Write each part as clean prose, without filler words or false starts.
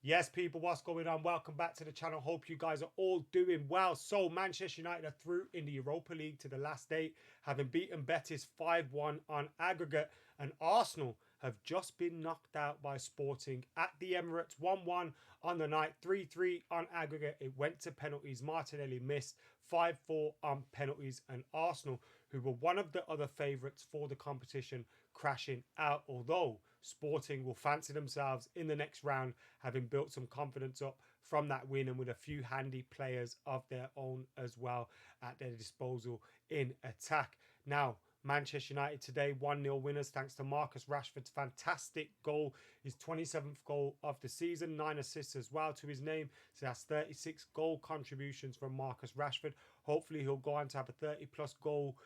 Yes, people, what's going on? Welcome back to the channel. Hope you guys are all doing well. So, Manchester United are through in the Europa League to the last eight, having beaten Betis 5-1 on aggregate, and Arsenal have just been knocked out by Sporting at the Emirates 1-1 on the night, 3-3 on aggregate. It went to penalties. Martinelli missed 5-4 on penalties, and Arsenal, who were one of the other favourites for the competition, crashing out, although Sporting will fancy themselves in the next round, having built some confidence up from that win and with a few handy players of their own as well at their disposal in attack. Now, Manchester United today 1-0 winners thanks to Marcus Rashford's fantastic goal, his 27th goal of the season, 9 assists as well to his name. So that's 36 goal contributions from Marcus Rashford. Hopefully he'll go on to have a 30 plus goal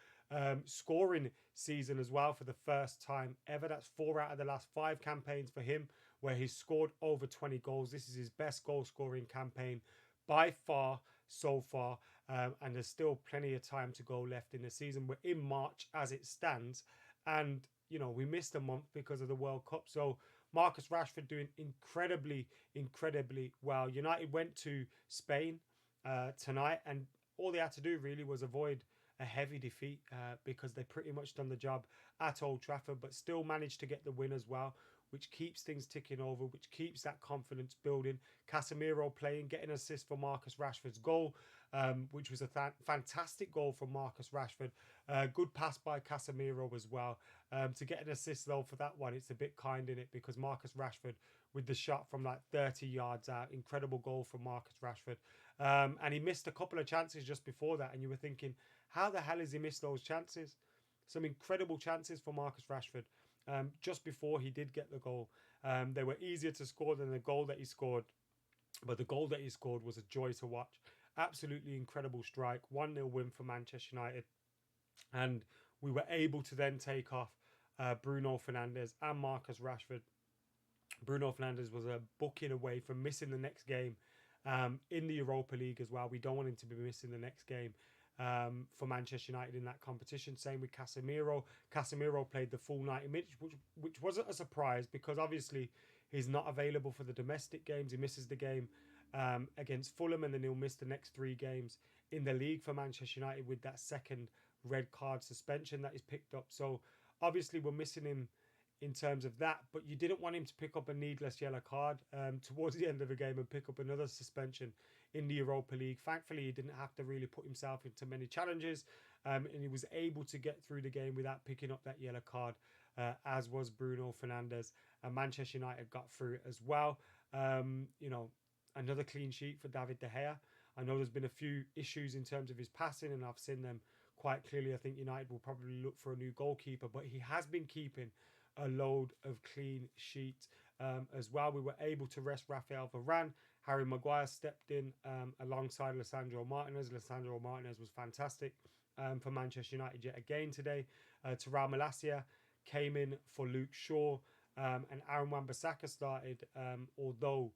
scoring season as well for the first time ever. That's 4 out of the last 5 campaigns for him where he's scored over 20 goals. This is his best goal scoring campaign by far so far, and there's still plenty of time to go left in the season. We're in March as it stands, and we missed a month because of the World Cup. So Marcus Rashford doing incredibly well. United went to Spain tonight, and all they had to do really was avoid a heavy defeat because they pretty much done the job at Old Trafford, but still managed to get the win as well, which keeps things ticking over, which keeps that confidence building. Casemiro playing, getting an assist for Marcus Rashford's goal, which was a fantastic goal from Marcus Rashford. Good pass by Casemiro as well. To get an assist though for that one, it's a bit kind in it because Marcus Rashford with the shot from like 30 yards out. Incredible goal from Marcus Rashford. And he missed a couple of chances just before that, and you were thinking, how the hell has he missed those chances? Some incredible chances for Marcus Rashford just before he did get the goal. They were easier to score than the goal that he scored, but the goal that he scored was a joy to watch. Absolutely incredible strike. 1-0 win for Manchester United. And we were able to then take off Bruno Fernandes and Marcus Rashford. Bruno Fernandes was a booking away from missing the next game in the Europa League as well. We don't want him to be missing the next game for Manchester United in that competition. Same with Casemiro. Casemiro played the full 90 minutes, which wasn't a surprise because obviously he's not available for the domestic games. He misses the game against Fulham, and then he'll miss the next 3 games in the league for Manchester United with that second red card suspension that he's picked up. So obviously we're missing him in terms of that, but you didn't want him to pick up a needless yellow card towards the end of the game and pick up another suspension in the Europa League. Thankfully, he didn't have to really put himself into many challenges, and he was able to get through the game without picking up that yellow card, as was Bruno Fernandes. And Manchester United got through it as well. Another clean sheet for David De Gea. I know there's been a few issues in terms of his passing, and I've seen them quite clearly. I think United will probably look for a new goalkeeper, but he has been keeping a load of clean sheets as well. We were able to rest Rafael Varane. Harry Maguire stepped in alongside Lisandro Martinez. Lisandro Martinez was fantastic for Manchester United yet again today. Terrell Malacia came in for Luke Shaw, and Aaron Wan-Bissaka started, although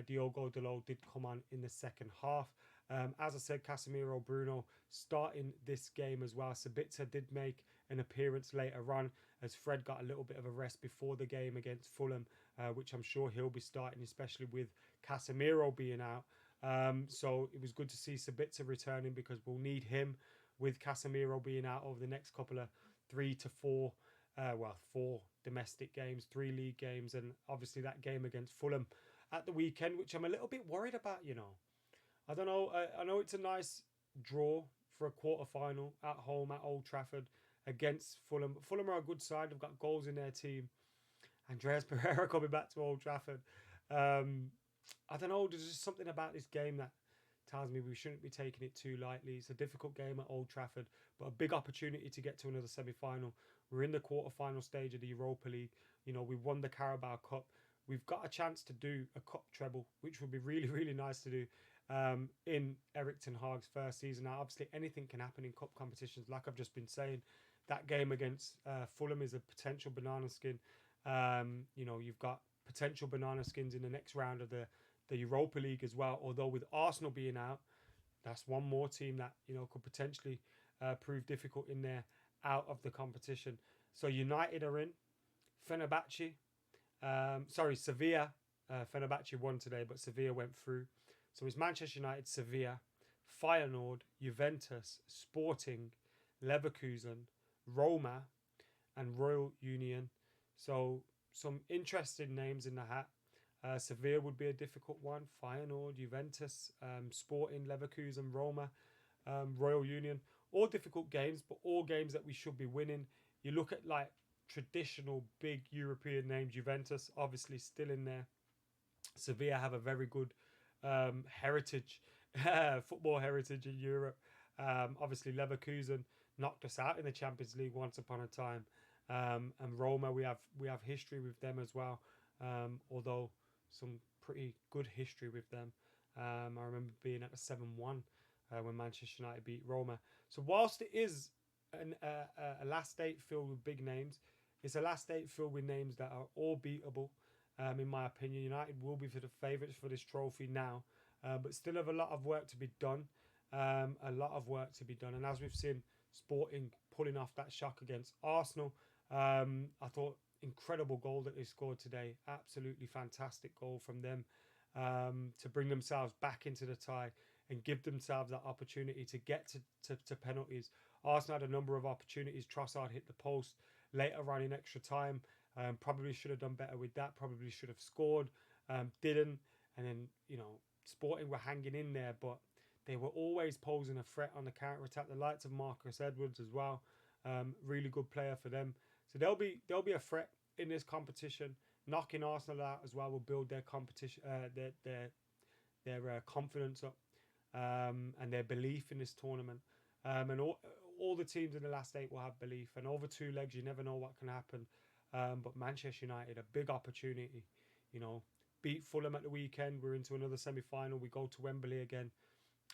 Diogo Dalot did come on in the second half. As I said, Casemiro, Bruno starting this game as well. Sabitzer did make an appearance later on as Fred got a little bit of a rest before the game against Fulham, which I'm sure he'll be starting, especially with Casemiro being out. So it was good to see Sabitzer returning because we'll need him with Casemiro being out over the next couple of 3 to 4 4 domestic games, 3 league games, and obviously that game against Fulham at the weekend, which I'm a little bit worried about. I don't know. I know it's a nice draw for a quarter-final at home at Old Trafford against Fulham. But Fulham are a good side. They've got goals in their team. Andreas Pereira coming back to Old Trafford. I don't know. There's just something about this game that tells me we shouldn't be taking it too lightly. It's a difficult game at Old Trafford, but a big opportunity to get to another semi-final. We're in the quarter-final stage of the Europa League. We won the Carabao Cup. We've got a chance to do a cup treble, which would be really nice to do in Erik ten Hag's first season. Now, obviously, anything can happen in cup competitions. Like I've just been saying, that game against Fulham is a potential banana skin. You've got potential banana skins in the next round of the Europa League as well. Although with Arsenal being out, that's one more team that could potentially prove difficult in there out of the competition. So United are in. Fenerbahce, Sevilla Fenerbahce won today, but Sevilla went through. So it's Manchester United, Sevilla, Feyenoord, Juventus, Sporting, Leverkusen, Roma, and Royal Union. So some interesting names in the hat. Sevilla would be a difficult one. Feyenoord, Juventus, Sporting, Leverkusen, Roma, Royal Union. All difficult games, but all games that we should be winning. You look at like traditional big European names. Juventus, obviously, still in there. Sevilla have a very good heritage, football heritage in Europe. Obviously, Leverkusen knocked us out in the Champions League once upon a time, and Roma we have history with them as well. Although some pretty good history with them. I remember being at the 7-1 when Manchester United beat Roma. So whilst it is a last date filled with big names, it's a last date filled with names that are all beatable. In my opinion, United will be for the favourites for this trophy now, but still have a lot of work to be done. A lot of work to be done, and as we've seen, Sporting pulling off that shock against Arsenal. I thought incredible goal that they scored today. Absolutely fantastic goal from them to bring themselves back into the tie and give themselves that opportunity to get to penalties. Arsenal had a number of opportunities. Trossard hit the post later on in extra time. Probably should have done better with that. Probably should have scored. Didn't. And then, Sporting were hanging in there, but they were always posing a threat on the counter attack. The likes of Marcus Edwards as well. Really good player for them. So they'll be a threat in this competition. Knocking Arsenal out as well will build their competition, their confidence up, and their belief in this tournament. And all the teams in the last eight will have belief. And over two legs, you never know what can happen. But Manchester United, a big opportunity. Beat Fulham at the weekend. We're into another semi-final. We go to Wembley again,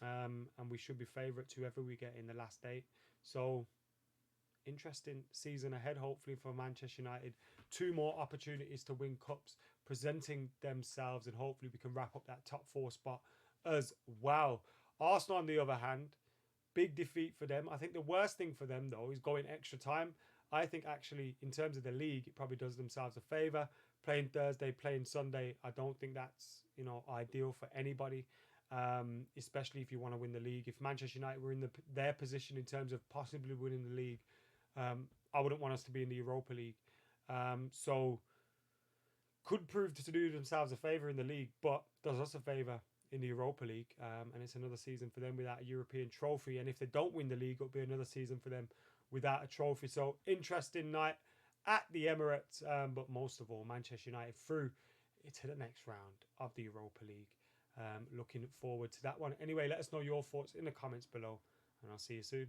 and we should be favourites whoever we get in the last eight. So interesting season ahead, hopefully, for Manchester United. Two more opportunities to win cups presenting themselves, and hopefully we can wrap up that top four spot as well. Arsenal, on the other hand, big defeat for them. I think the worst thing for them, though, is going extra time. I think actually, in terms of the league, it probably does themselves a favour. Playing Thursday, playing Sunday, I don't think that's ideal for anybody, especially if you want to win the league. If Manchester United were in their position in terms of possibly winning the league, I wouldn't want us to be in the Europa League. So could prove to do themselves a favour in the league, but does us a favour in the Europa League. And it's another season for them without a European trophy. And if they don't win the league, it'll be another season for them without a trophy. So interesting night at the Emirates. But most of all, Manchester United through to the next round of the Europa League. Looking forward to that one. Anyway, let us know your thoughts in the comments below, and I'll see you soon.